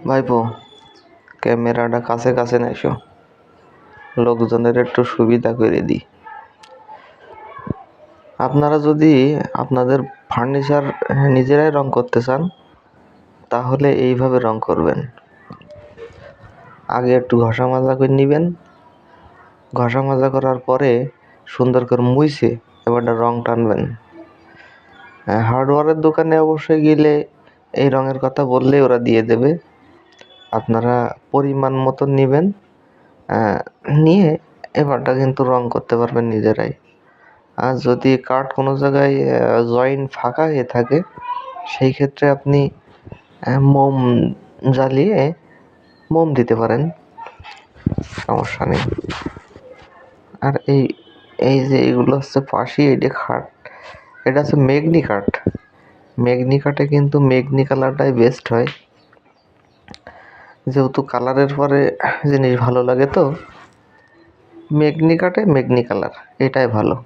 ভাইপো, ক্যামেরাটা কাছে কাছে নেসো, লোকজনের একটু সুবিধা করে দিই। আপনারা যদি আপনাদের ফার্নিচার নিজেরাই রং করতে চান তাহলে এইভাবে রং করবেন। আগে একটু ঘষা মাজা করে নেবেন, ঘষা মাজা করার পরে সুন্দর করে মুছে এবার রং টানবেন। হার্ডওয়্যারের দোকানে অবশ্যই গেলে এই রঙের কথা বললেই ওরা দিয়ে দেবে। আপনারা পরিমাণ মতো নেবেন, নিয়ে এবারটা কিন্তু রং করতে পারবেন নিজেরাই। আর যদি কাঠ কোনো জায়গায় জয়েন্ট ফাঁকা হয়ে থাকে সেই ক্ষেত্রে আপনি মোম জ্বালিয়ে মোম দিতে পারেন, সমস্যা নেই। আর এই যে এগুলো হচ্ছে পাশি, এটা খাট, এটা হচ্ছে মেগনি কাঠ। মেগনি কাঠে কিন্তু মেগনি কালারটাই বেস্ট হয়, যেহেতু কালারের পরে জিনিস ভালো লাগে, তো মেগনি কাঠে মেগনি কালার এটাই ভালো।